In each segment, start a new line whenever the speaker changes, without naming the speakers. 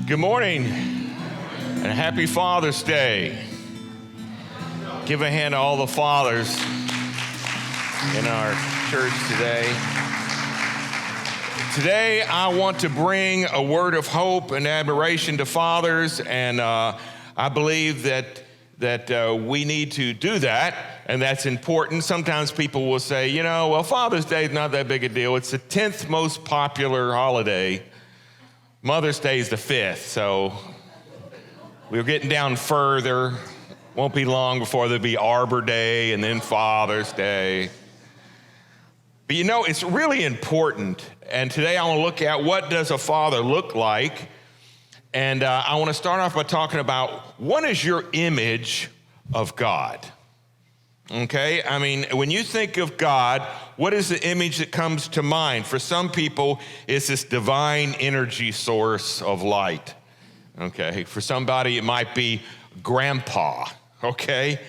Good morning and happy Father's Day. Give a hand to all the fathers in our church today. Today, I want to bring a word of hope and admiration to fathers, and I believe that we need to do that, and that's important. Sometimes people will say, well, Father's Day is not that big a deal. It's the 10th most popular holiday. Mother's Day is the 5th, so we're getting down further. Won't be long before there'll be Arbor Day and then Father's Day. But it's really important. And today I want to look at what does a father look like. And I want to start off by talking about what is your image of God? Okay, when you think of God, what is the image that comes to mind? For some people, it's this divine energy source of light. Okay, for somebody, it might be grandpa. Okay,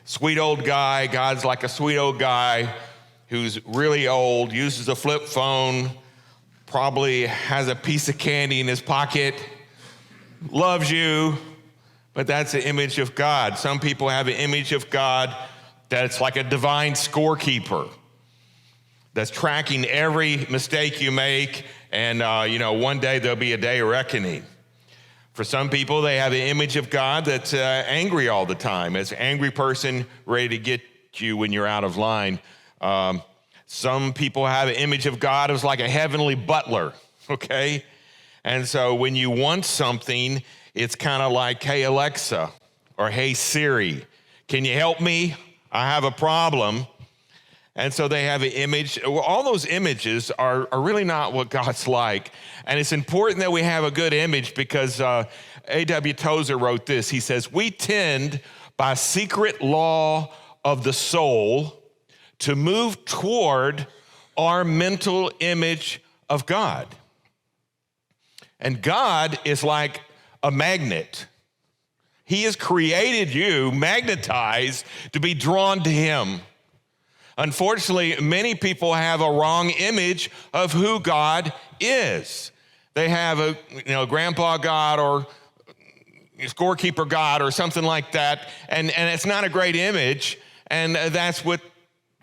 sweet old guy. God's like a sweet old guy who's really old, uses a flip phone, probably has a piece of candy in his pocket, loves you, but that's the image of God. Some people have an image of God that's like a divine scorekeeper that's tracking every mistake you make, and one day there'll be a day of reckoning. For some people, they have an image of God that's angry all the time. It's an angry person ready to get you when you're out of line. Some people have an image of God as like a heavenly butler, okay? And so when you want something, it's kind of like, hey, Alexa, or hey, Siri, can you help me? I have a problem. And so they have an image. Well, all those images are really not what God's like. And it's important that we have a good image because A.W. Tozer wrote this. He says, we tend by secret law of the soul to move toward our mental image of God. And God is like a magnet. He has created you, magnetized, to be drawn to him. Unfortunately, many people have a wrong image of who God is. They have a grandpa God or scorekeeper God or something like that, and it's not a great image, and that's what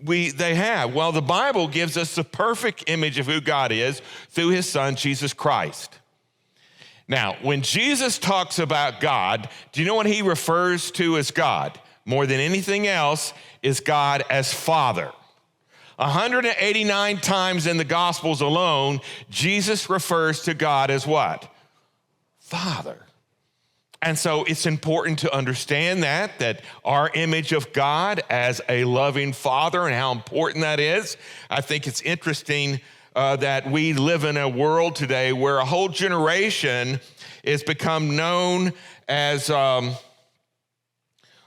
they have. Well, the Bible gives us the perfect image of who God is through his son, Jesus Christ. Now, when Jesus talks about God, do you know what he refers to as God? More than anything else is God as Father. 189 times in the Gospels alone, Jesus refers to God as what? Father. And so it's important to understand that our image of God as a loving Father and how important that is. I think it's interesting that we live in a world today where a whole generation is become known as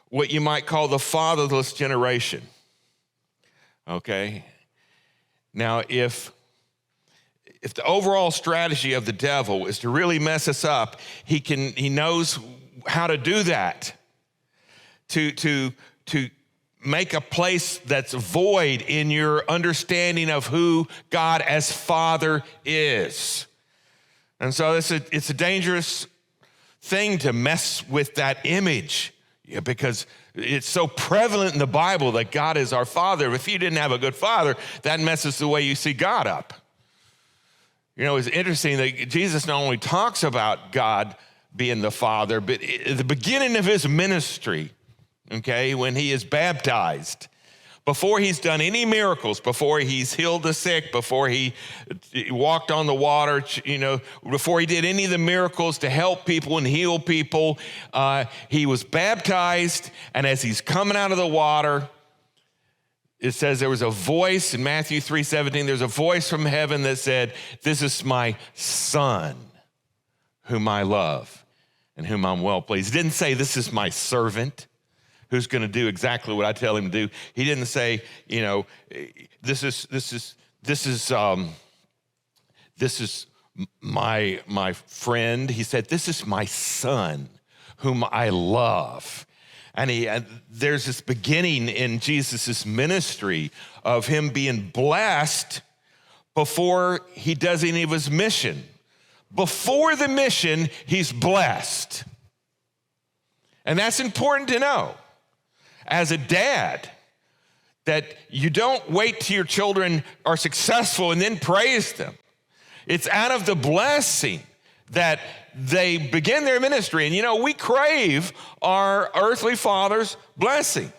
what you might call the fatherless generation. Okay? Now, if the overall strategy of the devil is to really mess us up, he knows how to do that. To make a place that's void in your understanding of who God as Father is. And so it's a dangerous thing to mess with that image because it's so prevalent in the Bible that God is our Father. If you didn't have a good father, that messes the way you see God up. It's interesting that Jesus not only talks about God being the Father, but at the beginning of his ministry, okay, when he is baptized, before he's done any miracles, before he's healed the sick, before he walked on the water, before he did any of the miracles to help people and heal people, he was baptized, and as he's coming out of the water, it says there was a voice in Matthew 3:17, there's a voice from heaven that said, this is my son, whom I love and whom I'm well pleased. It didn't say this is my servant who's going to do exactly what I tell him to do. He didn't say, this is my friend. He said, this is my son whom I love. And there's this beginning in Jesus' ministry of him being blessed before he does any of his mission. before the mission, he's blessed. And that's important to know as a dad, that you don't wait till your children are successful and then praise them. It's out of the blessing that they begin their ministry. And you know, we crave our earthly father's blessing,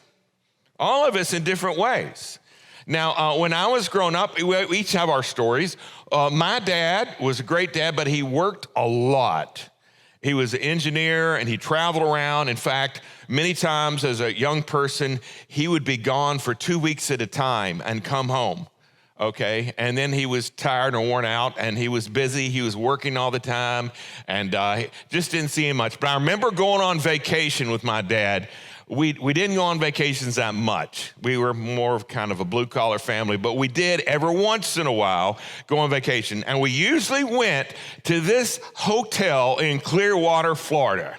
all of us in different ways. Now, when I was growing up, we each have our stories. My dad was a great dad, but he worked a lot. He was an engineer and he traveled around. In fact, many times as a young person, he would be gone for 2 weeks at a time and come home, okay? And then he was tired and worn out and he was busy. He was working all the time and just didn't see him much. But I remember going on vacation with my dad. We didn't go on vacations that much. We were more of kind of a blue-collar family, but we did every once in a while go on vacation. And we usually went to this hotel in Clearwater, Florida.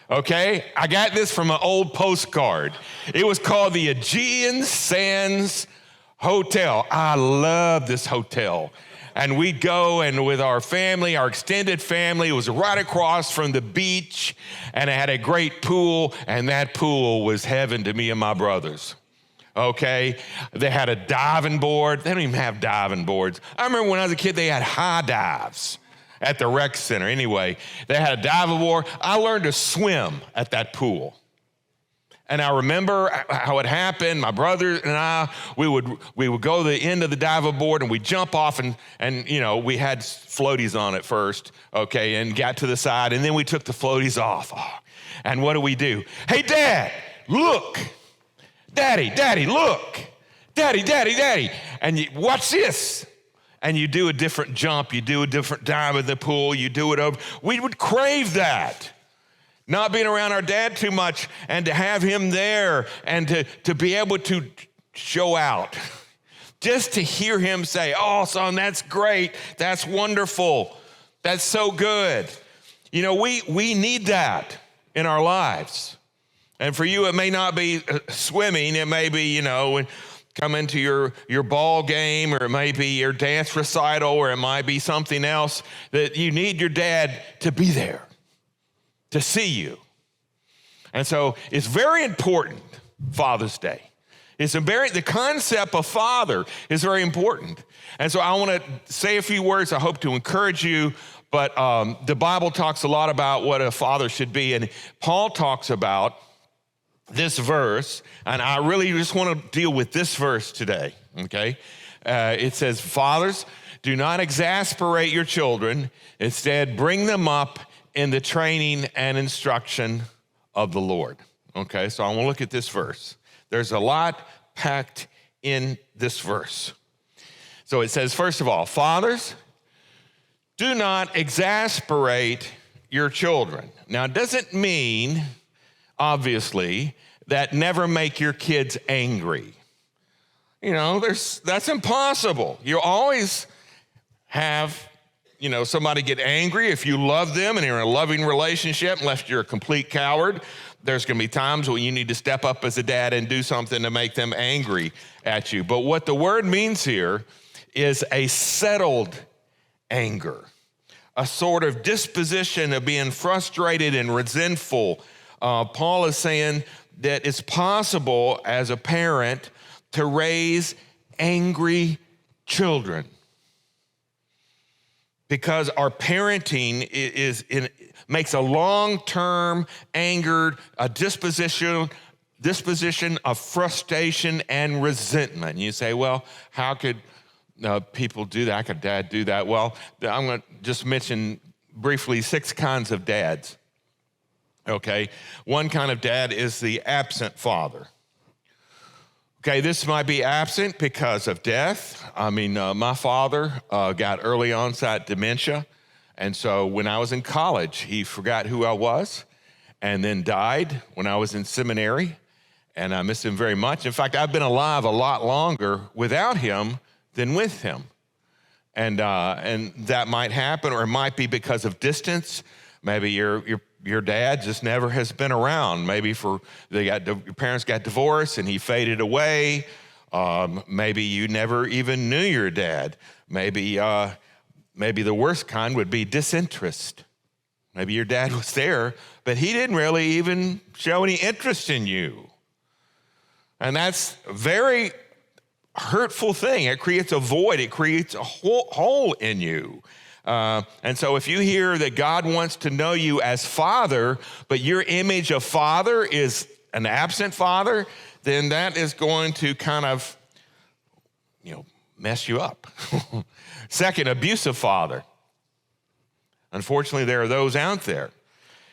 Okay? I got this from an old postcard. It was called the Aegean Sands Hotel. I love this hotel. And we'd go and with our family, our extended family, it was right across from the beach and it had a great pool, and that pool was heaven to me and my brothers. Okay? They had a diving board. They don't even have diving boards. I remember when I was a kid, they had high dives at the rec center. Anyway, they had a diving board. I learned to swim at that pool. And I remember how it happened. My brother and I, we would go to the end of the diving board and we'd jump off and you know, we had floaties on it first, okay, and got to the side, and then we took the floaties off. Oh, and what do? Hey, Dad, look. Daddy, look. Daddy. And you, watch this. And you do a different jump. You do a different dive in the pool. You do it over. We would crave that. Not being around our dad too much and to have him there and to be able to show out. Just to hear him say, oh, son, that's great. That's wonderful. That's so good. You know, we need that in our lives. And for you, it may not be swimming. It may be, you know, come into your ball game, or it may be your dance recital, or it might be something else that you need your dad to be there, to see you. And so it's very important, Father's Day. The concept of father is very important. And so I want to say a few words, I hope to encourage you, but the Bible talks a lot about what a father should be, and Paul talks about this verse, and I really just want to deal with this verse today, okay? It says, fathers, do not exasperate your children, instead bring them up in the training and instruction of the Lord. Okay, so I want to look at this verse. There's a lot packed in this verse. So it says, first of all, fathers, do not exasperate your children. Now, it doesn't mean, obviously, that never make your kids angry. You know, that's impossible. You always have, you know, somebody get angry. If you love them and you're in a loving relationship, unless you're a complete coward, there's going to be times when you need to step up as a dad and do something to make them angry at you. But what the word means here is a settled anger, a sort of disposition of being frustrated and resentful. Paul is saying that it's possible as a parent to raise angry children, because our parenting makes a long-term anger, a disposition of frustration and resentment. You say, well, how could people do that? How could dad do that? Well, I'm going to just mention briefly 6 kinds of dads, okay? One kind of dad is the absent father. Okay, this might be absent because of death. I mean, my father got early onset dementia, and so when I was in college, he forgot who I was and then died when I was in seminary, and I miss him very much. In fact, I've been alive a lot longer without him than with him, and that might happen, or it might be because of distance. Maybe your dad just never has been around. Maybe your parents got divorced and he faded away. Maybe you never even knew your dad. Maybe maybe the worst kind would be disinterest. Maybe your dad was there, but he didn't really even show any interest in you. And that's a very hurtful thing. It creates a void. It creates a hole in you. And so if you hear that God wants to know you as Father, but your image of Father is an absent Father, then that is going to kind of, mess you up. Second, abusive father. Unfortunately, there are those out there.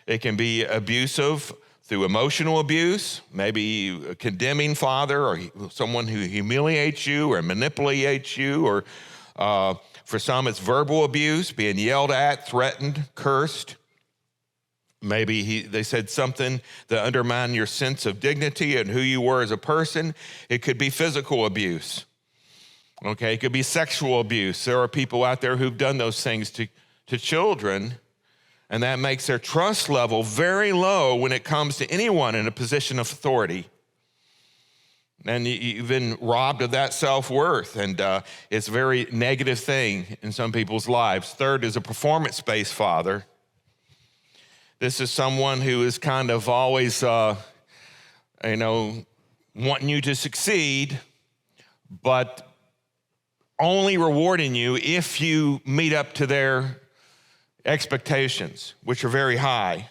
It can be abusive through emotional abuse, maybe a condemning father or someone who humiliates you or manipulates you, or for some it's verbal abuse, being yelled at, threatened, cursed. Maybe they said something that undermined your sense of dignity and who you were as a person. It could be physical abuse. Okay, it could be sexual abuse. There are people out there who've done those things to children, and that makes their trust level very low when it comes to anyone in a position of authority. And you've been robbed of that self-worth, and it's a very negative thing in some people's lives. Third is a performance-based father. This is someone who is kind of always, wanting you to succeed, but only rewarding you if you meet up to their expectations, which are very high.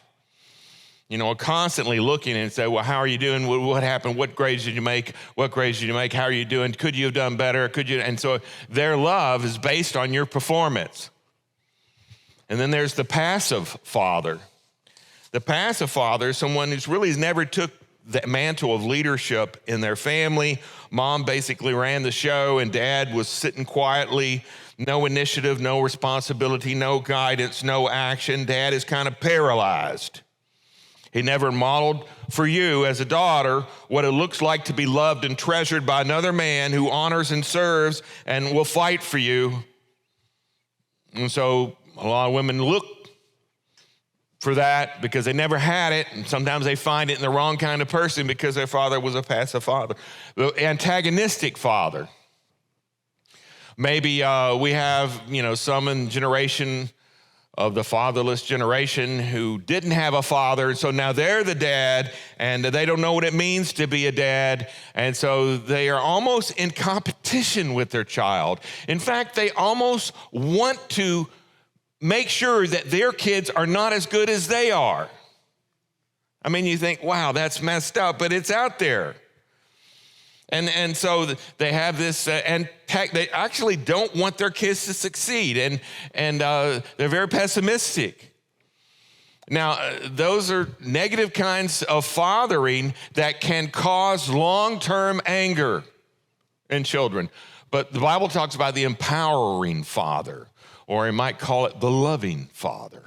Constantly looking and say, well, how are you doing? What happened? What grades did you make? What grades did you make? How are you doing? Could you have done better? Could you? And so their love is based on your performance. And then there's the passive father. The passive father is someone who's really never took the mantle of leadership in their family. Mom basically ran the show and dad was sitting quietly, no initiative, no responsibility, no guidance, no action. Dad is kind of paralyzed. He never modeled for you as a daughter what it looks like to be loved and treasured by another man who honors and serves and will fight for you. And so a lot of women look for that because they never had it, and sometimes they find it in the wrong kind of person because their father was a passive father. The antagonistic father. Maybe we have, some in generation of the fatherless generation who didn't have a father, and so now they're the dad, and they don't know what it means to be a dad, and so they are almost in competition with their child. In fact, they almost want to make sure that their kids are not as good as they are. I mean, you think, wow, that's messed up, but it's out there. And so they have this, they actually don't want their kids to succeed, and they're very pessimistic. Now, those are negative kinds of fathering that can cause long-term anger in children. But the Bible talks about the empowering father, or you might call it the loving father,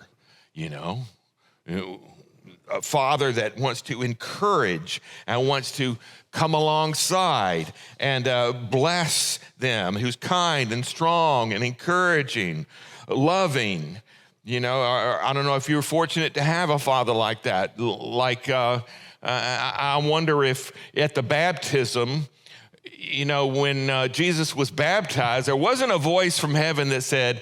a father that wants to encourage and wants to come alongside and bless them, who's kind and strong and encouraging, loving. I don't know if you were fortunate to have a father like that. I wonder if at the baptism, when Jesus was baptized, there wasn't a voice from heaven that said,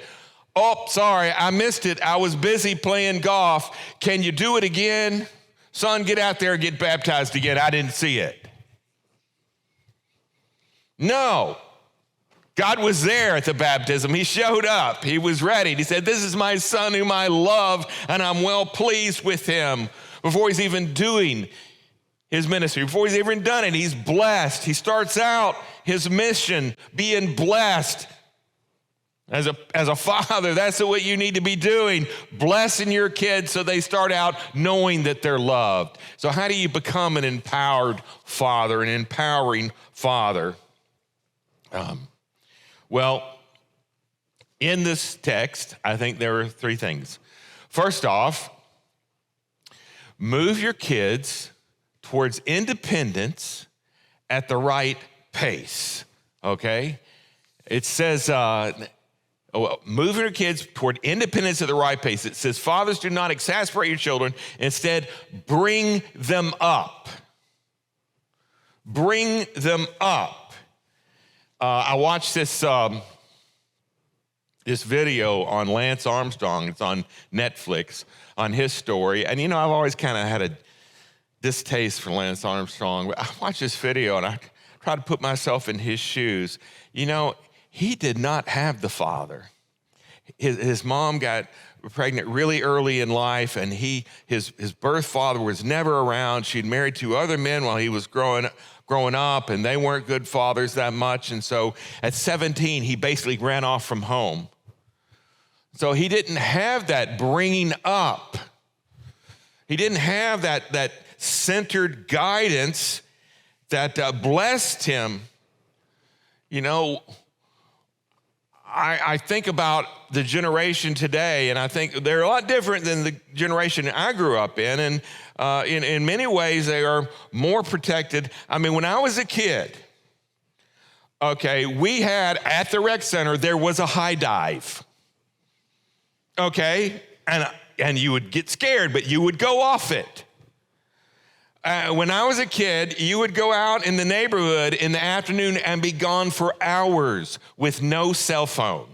"Oh, sorry, I missed it. I was busy playing golf. Can you do it again? Son, get out there and get baptized again. I didn't see it." No. God was there at the baptism. He showed up. He was ready. He said, "This is my son whom I love, and I'm well pleased with him." Before he's even doing his ministry, before he's even done it, he's blessed. He starts out his mission being blessed. As a father, that's what you need to be doing, blessing your kids so they start out knowing that they're loved. So how do you become an empowered father, an empowering father? Well, in this text, I think there are three things. First off, move your kids towards independence at the right pace, okay? It says, move your kids toward independence at the right pace. It says, fathers, do not exasperate your children. Instead, bring them up. Bring them up. I watched this this video on Lance Armstrong. It's on Netflix, on his story. And, I've always kind of had a distaste for Lance Armstrong. But I watched this video and I tried to put myself in his shoes. He did not have the father. His mom got pregnant really early in life, and his birth father was never around. She'd married 2 other men while he was growing up, and they weren't good fathers that much. And so at 17, he basically ran off from home. So he didn't have that bringing up. He didn't have that centered guidance that blessed him. I think about the generation today, and I think they're a lot different than the generation I grew up in. And in many ways, they are more protected. I mean, when I was a kid, we had at the rec center, there was a high dive. And you would get scared, but you would go off it. When I was a kid, you would go out in the neighborhood in the afternoon and be gone for hours with no cell phone.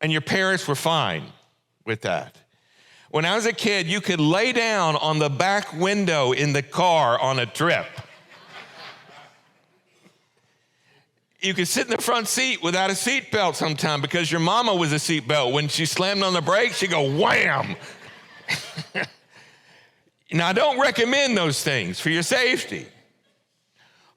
And your parents were fine with that. When I was a kid, you could lay down on the back window in the car on a trip. You could sit in the front seat without a seatbelt sometime because your mama was a seatbelt. When she slammed on the brakes, she'd go wham. Now, I don't recommend those things for your safety.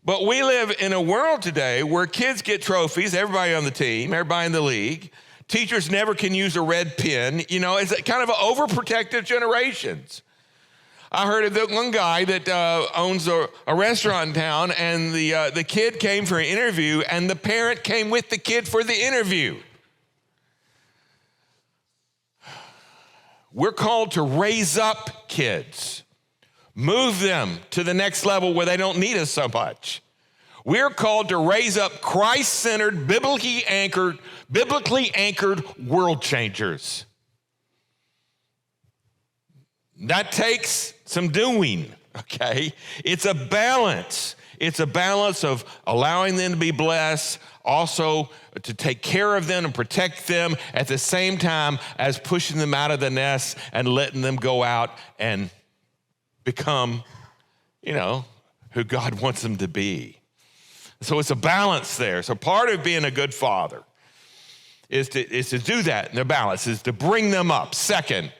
But we live in a world today where kids get trophies, everybody on the team, everybody in the league. Teachers never can use a red pen. It's kind of an overprotective generations. I heard of the one guy that owns a restaurant in town, and the kid came for an interview, and the parent came with the kid for the interview. We're called to raise up kids, move them to the next level where they don't need us so much. We're called to raise up Christ-centered, biblically anchored world changers. That takes some doing, It's a balance. It's a balance of allowing them to be blessed, also to take care of them and protect them at the same time as pushing them out of the nest and letting them go out and become, who God wants them to be. So it's a balance there. So part of being a good father is to do that. And the balance is to bring them up. Second,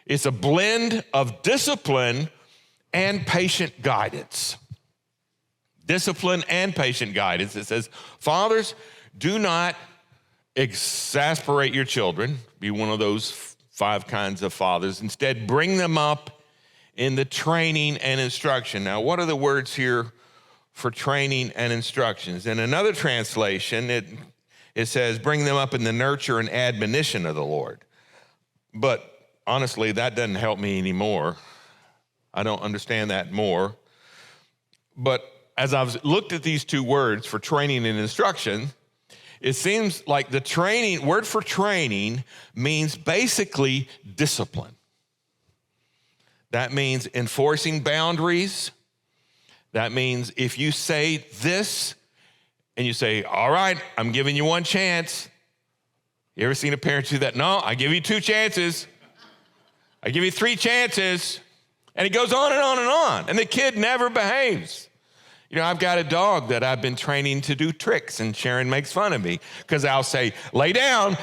it's a blend of discipline and patient guidance. Discipline and patient guidance. It says, fathers, do not exasperate your children. Be one of those 5 kinds of fathers. Instead, bring them up in the training and instruction. Now, what are the words here for training and instructions? In another translation, it says, bring them up in the nurture and admonition of the Lord. But honestly, that doesn't help me anymore. I don't understand that more. But as I've looked at these 2 words for training and instruction, it seems like the word for training means basically discipline. That means enforcing boundaries. That means if you say this and you say, all right, I'm giving you 1 chance. You ever seen a parent do that? No, I give you 2 chances. I give you 3 chances. And it goes on and on and on. And the kid never behaves. I've got a dog that I've been training to do tricks, and Sharon makes fun of me because I'll say, lay down,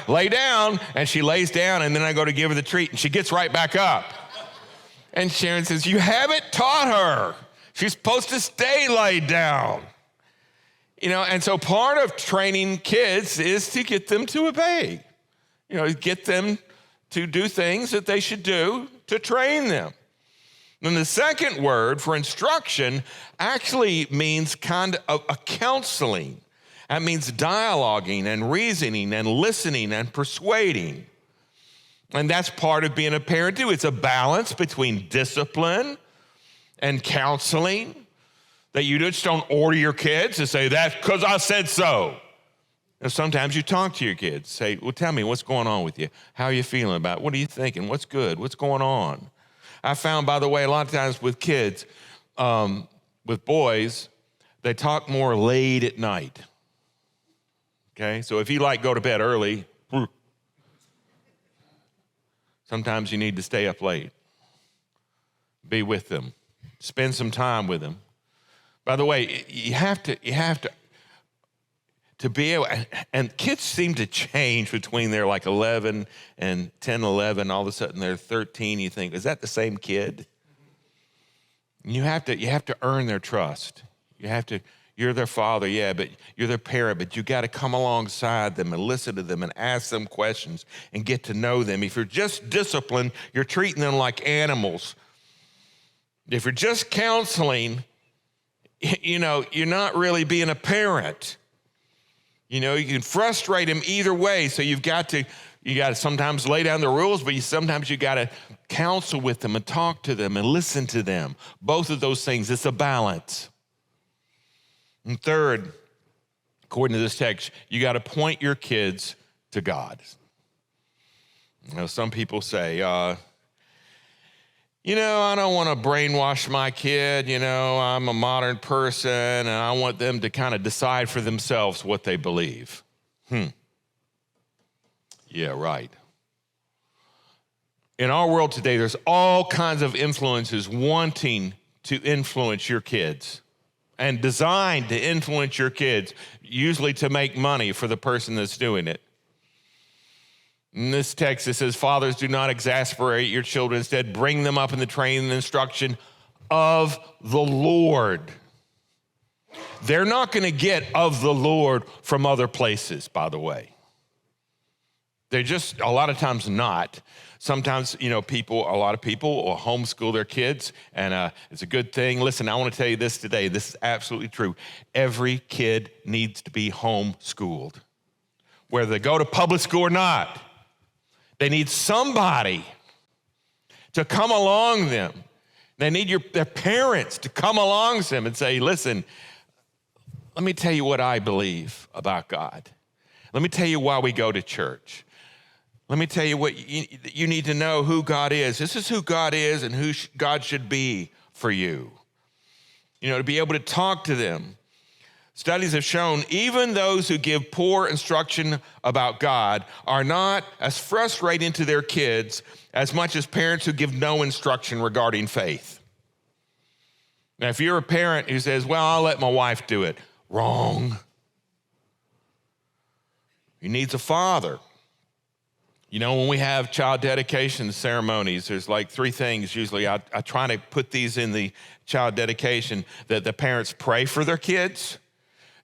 and she lays down, and then I go to give her the treat, and she gets right back up. And Sharon says, you haven't taught her. She's supposed to stay laid down. And so part of training kids is to get them to obey. Get them to do things that they should do to train them. And the second word for instruction actually means kind of a counseling. That means dialoguing and reasoning and listening and persuading. And that's part of being a parent too. It's a balance between discipline and counseling, that you just don't order your kids to say, that's because I said so. And sometimes you talk to your kids, say, well, tell me what's going on with you. How are you feeling about it? What are you thinking? What's good? What's going on? I found, by the way, a lot of times with kids, with boys, they talk more late at night. Okay, so if you go to bed early, sometimes you need to stay up late. Be with them. Spend some time with them. By the way, you have to be able, and kids seem to change between they're 11 and 10, 11, all of a sudden they're 13. You think, is that the same kid? You have to earn their trust. You're their father, yeah, but you're their parent, but you got to come alongside them and listen to them and ask them questions and get to know them. If you're just disciplined, you're treating them like animals. If you're just counseling, you're not really being a parent. You can frustrate them either way. So you got to sometimes lay down the rules, but sometimes you got to counsel with them and talk to them and listen to them. Both of those things, it's a balance. And third, according to this text, you got to point your kids to God. Some people say, I don't want to brainwash my kid. I'm a modern person, and I want them to kind of decide for themselves what they believe. Yeah, right. In our world today, there's all kinds of influences wanting to influence your kids and designed to influence your kids, usually to make money for the person that's doing it. In this text, it says, fathers, do not exasperate your children. Instead, bring them up in the training and instruction of the Lord. They're not going to get of the Lord from other places, by the way. They're just, a lot of times, not. Sometimes, a lot of people will homeschool their kids, and it's a good thing. Listen, I want to tell you this today. This is absolutely true. Every kid needs to be homeschooled, whether they go to public school or not. They need somebody to come along them. They need their parents to come along them and say, listen, let me tell you what I believe about God. Let me tell you why we go to church. Let me tell you what you need to know who God is. This is who God is and who God should be for you. To be able to talk to them. Studies have shown even those who give poor instruction about God are not as frustrating to their kids as much as parents who give no instruction regarding faith. Now, if you're a parent who says, well, I'll let my wife do it, wrong. He needs a father. When we have child dedication ceremonies, there's 3 things usually. I try to put these in the child dedication, that the parents pray for their kids.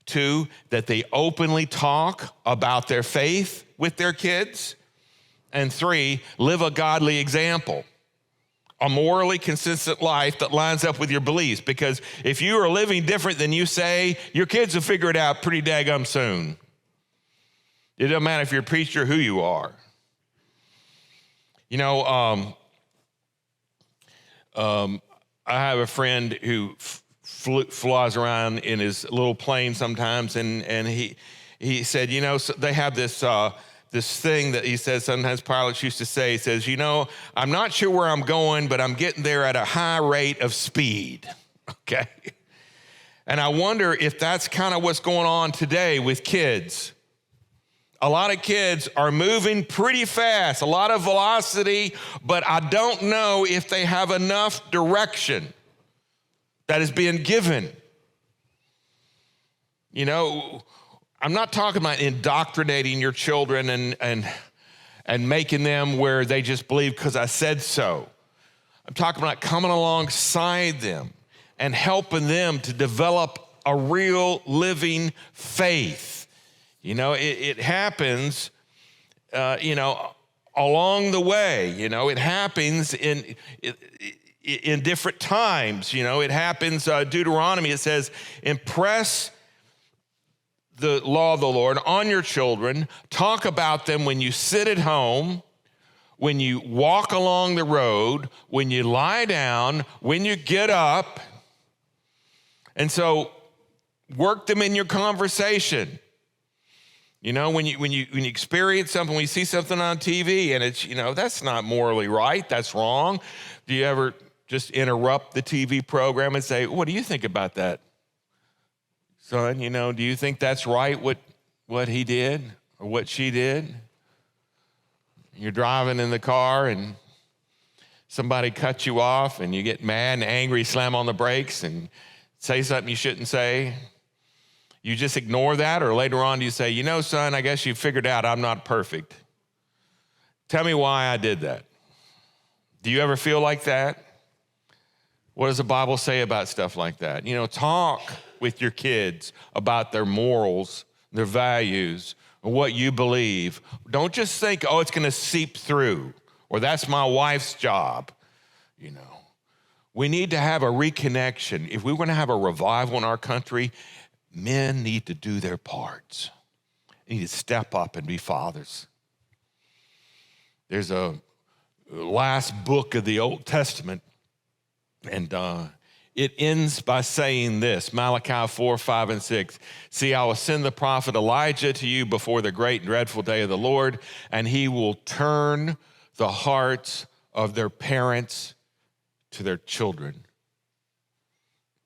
2, that they openly talk about their faith with their kids. And 3, live a godly example, a morally consistent life that lines up with your beliefs. Because if you are living different than you say, your kids will figure it out pretty daggum soon. It doesn't matter if you're a preacher or who you are. I have a friend who flies around in his little plane sometimes, and he said, so they have this thing that he says sometimes pilots used to say. He says, I'm not sure where I'm going, but I'm getting there at a high rate of speed. Okay, and I wonder if that's kind of what's going on today with kids. A lot of kids are moving pretty fast, a lot of velocity, but I don't know if they have enough direction that is being given. I'm not talking about indoctrinating your children and making them where they just believe because I said so. I'm talking about coming alongside them and helping them to develop a real living faith. It happens, along the way. It happens in different times. It happens, Deuteronomy, it says, impress the law of the Lord on your children. Talk about them when you sit at home, when you walk along the road, when you lie down, when you get up. And so work them in your conversation. When you experience something, when you see something on TV and it's, that's not morally right, that's wrong. Do you ever just interrupt the TV program and say, what do you think about that, son? Do you think that's right, what what he did or what she did? You're driving in the car and somebody cuts you off and you get mad and angry, slam on the brakes and say something you shouldn't say. You just ignore that, or later on you say, son, I guess you figured out I'm not perfect. Tell me why I did that. Do you ever feel like that? What does the Bible say about stuff like that? Talk with your kids about their morals, their values, what you believe. Don't just think, it's going to seep through, or that's my wife's job. We need to have a reconnection. If we're going to have a revival in our country, men need to do their parts. They need to step up and be fathers. There's a last book of the Old Testament, and it ends by saying this, Malachi 4, 5, and 6. See, I will send the prophet Elijah to you before the great and dreadful day of the Lord, and he will turn the hearts of their parents to their children,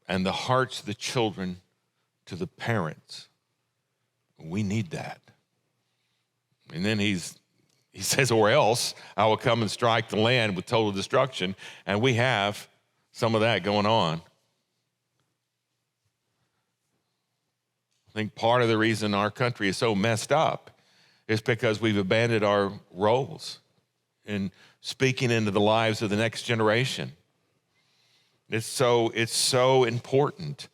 and the hearts of the children to the parents. We need that. And then he says, or else I will come and strike the land with total destruction. And we have some of that going on. I think part of the reason our country is so messed up is because we've abandoned our roles in speaking into the lives of the next generation. It's so important.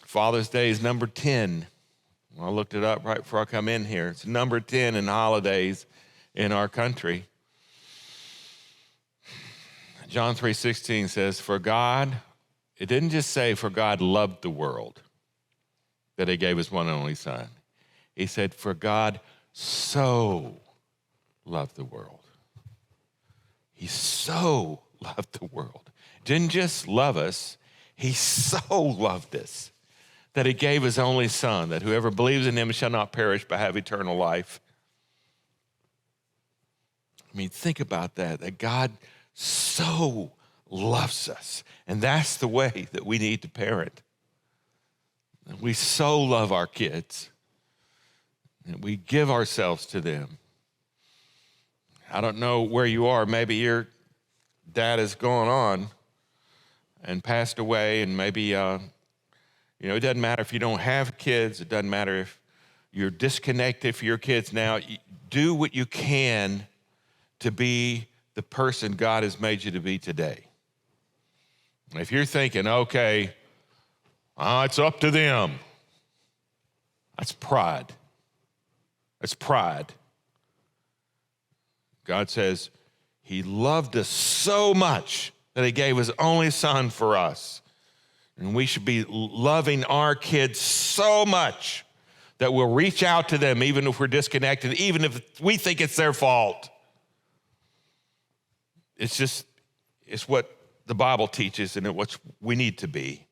Father's Day is number 10. I looked it up right before I come in here. It's number 10 in holidays in our country. John 3:16 says, for God, it didn't just say for God loved the world, that he gave his one and only son. He said, for God so loved the world. He so loved the world. Didn't just love us, he so loved us that he gave his only son, that whoever believes in him shall not perish but have eternal life. Think about that God so loves us. And that's the way that we need to parent. We so love our kids. And we give ourselves to them. I don't know where you are. Maybe your dad has gone on and passed away, and maybe it doesn't matter if you don't have kids. It doesn't matter if you're disconnected from your kids now. Do what you can to be the person God has made you to be today. If you're thinking, okay, it's up to them, that's pride. That's pride. God says he loved us so much that he gave his only son for us. And we should be loving our kids so much that we'll reach out to them even if we're disconnected, even if we think it's their fault. It's what the Bible teaches and what we need to be.